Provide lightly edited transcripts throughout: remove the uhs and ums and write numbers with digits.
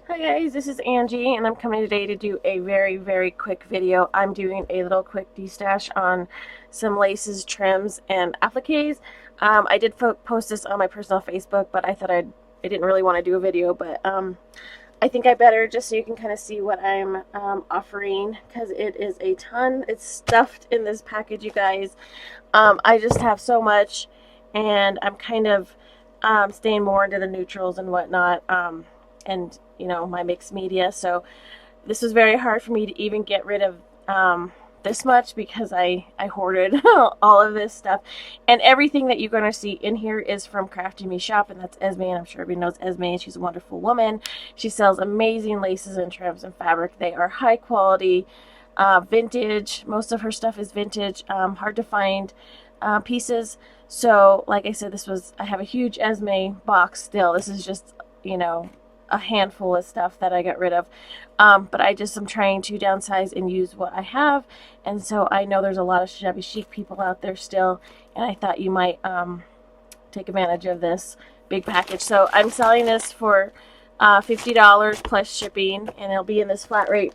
Hi guys, this is Angie and I'm coming today to do a very quick video. I'm doing a little quick destash on some laces, trims, and appliques. I did post this on my personal Facebook, but I thought I didn't really want to do a video, but I think I better just so you can kind of see what I'm offering, because it is a ton. It's stuffed in this package, you guys. I just have so much, and I'm kind of staying more into the neutrals and whatnot. And my mixed media, so this was very hard for me to even get rid of this much, because I hoarded all of this stuff, and everything that you're going to see in here is from Crafty Me Shop, and that's Esme, and I'm sure everybody knows Esme, and she's a wonderful woman. She sells amazing laces and trims and fabric. They are high quality, vintage. Most of her stuff is vintage, hard to find pieces. So like I said, I have a huge Esme box still. This is just, a handful of stuff that I got rid of. But I'm trying to downsize and use what I have. And so I know there's a lot of shabby chic people out there still. And I thought you might take advantage of this big package. So I'm selling this for $50 plus shipping. And it'll be in this flat rate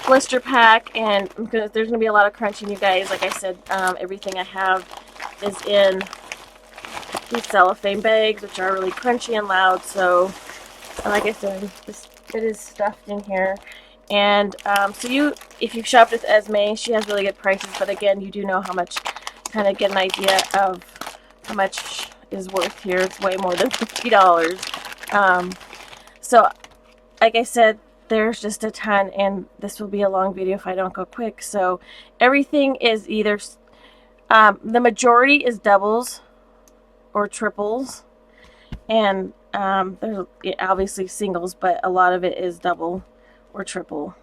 blister pack. And there's going to be a lot of crunching, you guys. Like I said, everything I have is in these cellophane bags, which are really crunchy and loud. So like I said, it is stuffed in here. And if you've shopped with Esme, she has really good prices, but again, you do know how much, kind of get an idea of how much is worth here. It's way more than $50. So like I said, there's just a ton, and this will be a long video if I don't go quick. So everything is either the majority is doubles or triples, and there's obviously singles, but a lot of it is double or triple.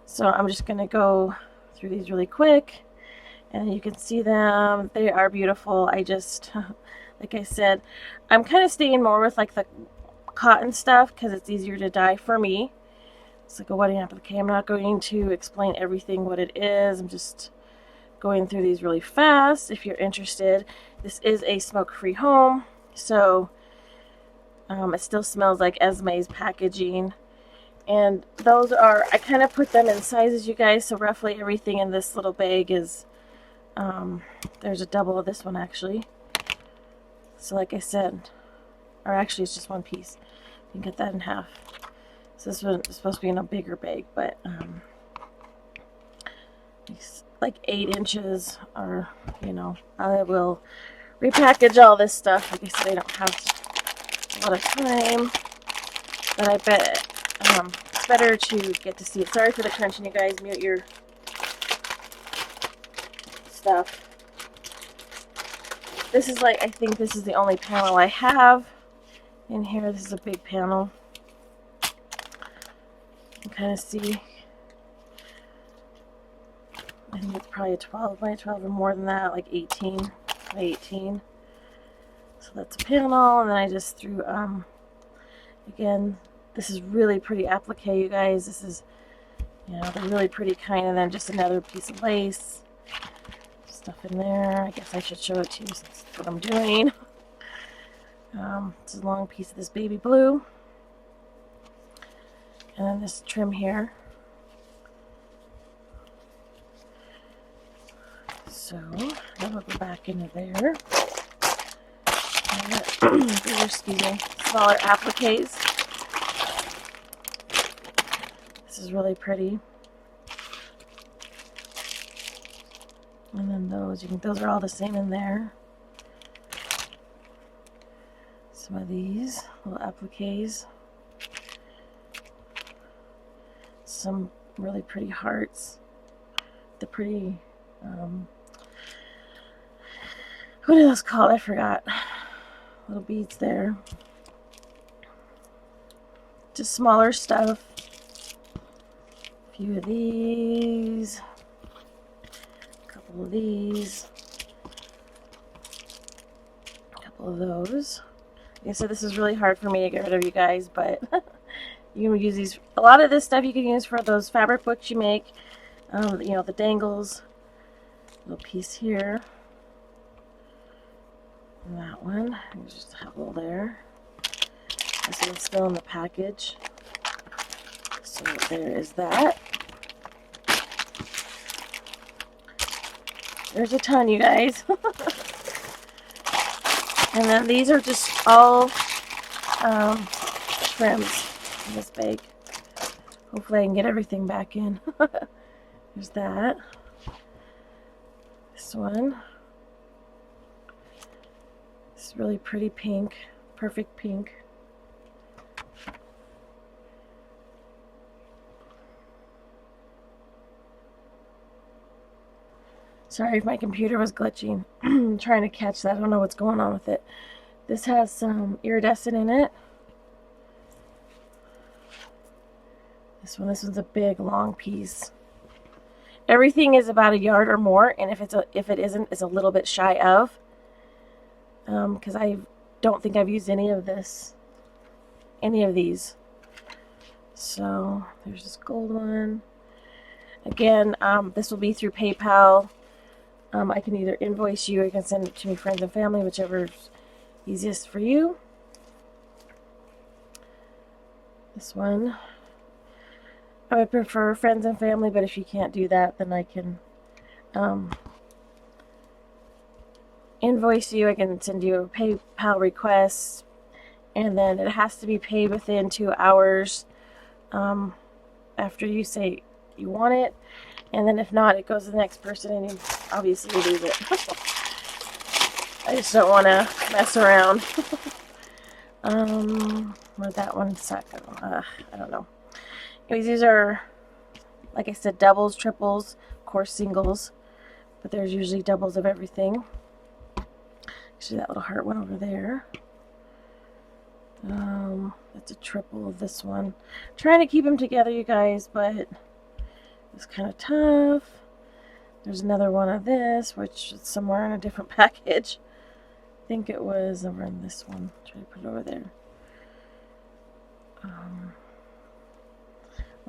So I'm just gonna go through these really quick, and you can see them. They are beautiful. Like I said, I'm kind of staying more with like the cotton stuff because it's easier to dye for me. It's like a wedding applique. I'm not going to explain everything what it is. I'm just going through these really fast. If you're interested, this is a smoke-free home, so it still smells like Esme's packaging. And those are, I kind of put them in sizes, you guys, so roughly everything in this little bag is, there's a double of this one actually. So like I said, or actually it's just one piece. You can get that in half. So this one is supposed to be in a bigger bag, but it's like 8 inches, or, I will repackage all this stuff. Like I said, I don't have a lot of time, but I bet it's better to get to see it. Sorry for the crunching, you guys. Mute your stuff. This is I think this is the only panel I have in here. This is a big panel. You can kind of see. I think it's probably a 12 by 12 or more than that, like 18 by 18. So that's a panel, and then I just threw, again, this is really pretty applique, you guys. This is, the really pretty kind, and then just another piece of lace. Stuff in there. I guess I should show it to you since that's what I'm doing. It's a long piece of this baby blue. And then this trim here. So, then we'll go back into there. Excuse me, smaller appliques. This is really pretty. And then those are all the same in there. Some of these little appliques. Some really pretty hearts. The pretty, what are those called? I forgot. Little beads there. Just smaller stuff. A few of these. A couple of these. A couple of those. Like I said, this is really hard for me to get rid of, you guys, but you can use these. A lot of this stuff you can use for those fabric books you make. The dangles. Little piece here. And that one. There's just a couple there. This one's still in the package. So there is that. There's a ton, you guys. And then these are just all trims in this bag. Hopefully I can get everything back in. There's that. This one. It's really pretty pink. Perfect pink. Sorry if my computer was glitching. I'm trying to catch that. I don't know what's going on with it. This has some iridescent in it. This one's a big long piece. Everything is about a yard or more, and if it isn't, it's a little bit shy of. Because I don't think I've used any of these. So there's this gold one. Again, this will be through PayPal. I can either invoice you or you can send it to me, friends and family, whichever's easiest for you. This one, I would prefer friends and family, but if you can't do that, then I can invoice you. I can send you a PayPal request, and then it has to be paid within 2 hours after you say you want it. And then if not, it goes to the next person and you obviously lose it. I just don't want to mess around. Where'd that one suck? I don't know. Anyways, these are, like I said, doubles, triples, of course singles. But there's usually doubles of everything. Actually, that little heart one over there. That's a triple of this one. I'm trying to keep them together, you guys, but it's kind of tough. There's another one of this, which is somewhere in a different package. I think it was over in this one. Try to put it over there. A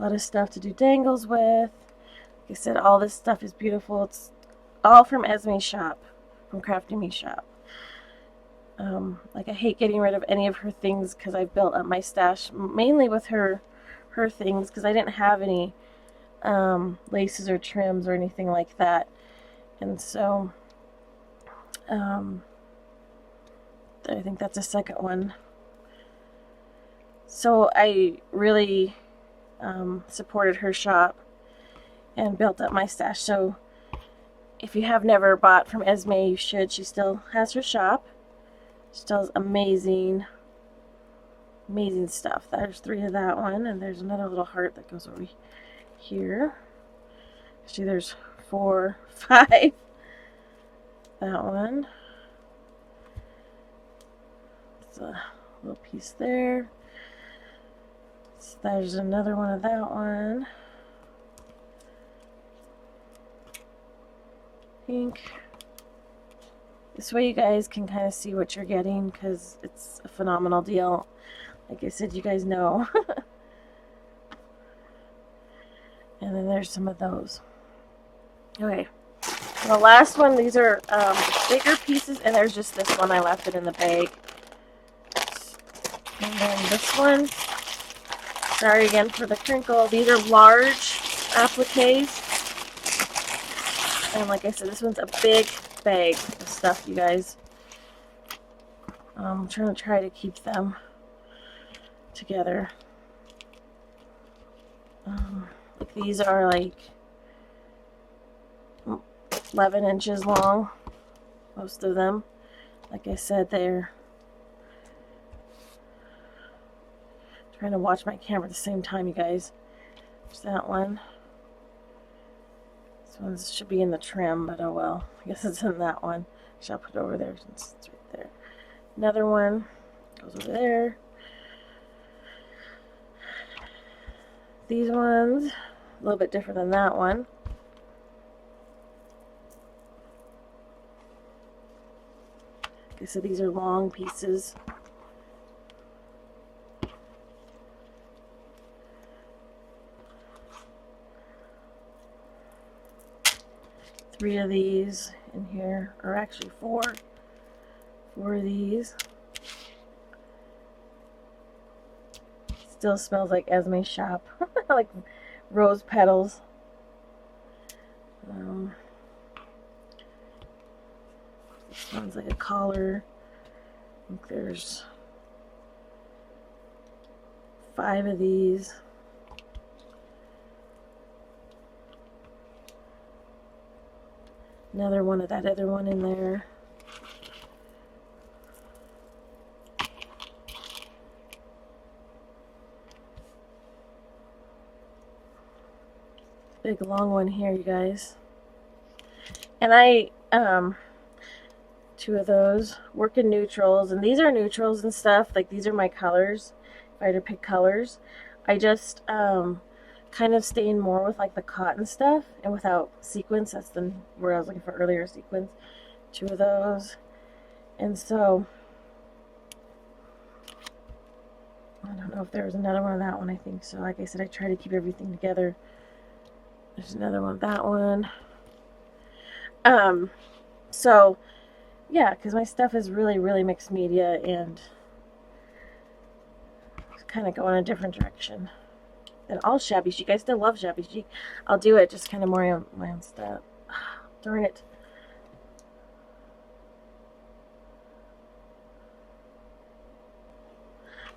lot of stuff to do dangles with. Like I said, all this stuff is beautiful. It's all from Esme's shop, from Crafty Me shop. Like I hate getting rid of any of her things because I built up my stash mainly with her things because I didn't have any laces or trims or anything like that, and so I think that's the second one. So I really supported her shop and built up my stash. So if you have never bought from Esme, you should. She still has her shop. She does amazing stuff. There's 3 of that one, and there's another little heart that goes over here. See, there's 4, 5. That one. It's a little piece there. So there's another one of that one. Pink. This way you guys can kind of see what you're getting because it's a phenomenal deal. Like I said, you guys know. And then there's some of those. Okay. The last one, these are bigger pieces, and there's just this one. I left it in the bag. And then this one. Sorry again for the crinkle. These are large appliques. And like I said, this one's a big bag of stuff, you guys. I'm trying to keep them together. Like these are like 11 inches long, most of them. Like I said, they're trying to watch my camera at the same time, you guys. There's that one. This one should be in the trim, but oh well. I guess it's in that one. I'll put it over there since it's right there. Another one goes over there. These ones, a little bit different than that one. Okay, so these are long pieces. Three of these in here, or actually 4 of these. Still smells like Esme's shop. Like rose petals. This one's like a collar. I think there's 5 of these. Another one of that other one in there. Big long one here, you guys. And I 2 of those, work in neutrals, and these are neutrals and stuff. Like, these are my colors. If I had to pick colors, I just kind of stain more with like the cotton stuff and without sequins. That's the where I was looking for earlier, sequins. 2 of those. And so I don't know if there was another one of that one. I think so. Like I said, I try to keep everything together. There's another one, that one. So yeah, because my stuff is really, really mixed media and kind of going a different direction than all shabby chic. I still love shabby chic. I'll do it, just kind of more on my own stuff. Darn it.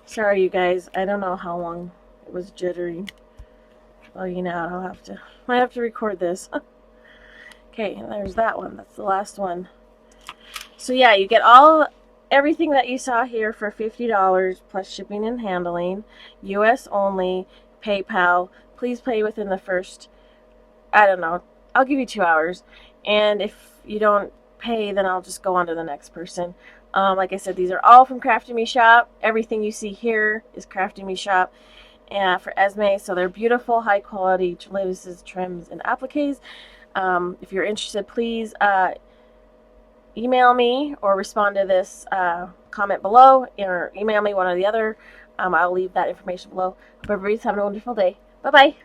Sorry, you guys. I don't know how long it was jittering. Well, you know, might have to record this. Okay, and there's that one. That's the last one. So yeah, you get everything that you saw here for $50 plus shipping and handling. US only. PayPal. Please pay within the first, I don't know, I'll give you 2 hours. And if you don't pay, then I'll just go on to the next person. Like I said, these are all from Crafty Me Shop. Everything you see here is Crafty Me Shop. And for Esme, so they're beautiful, high quality laces, trims, and appliques. If you're interested, please email me or respond to this comment below, or email me, one or the other. I'll leave that information below. Hope everybody's having a wonderful day. Bye bye.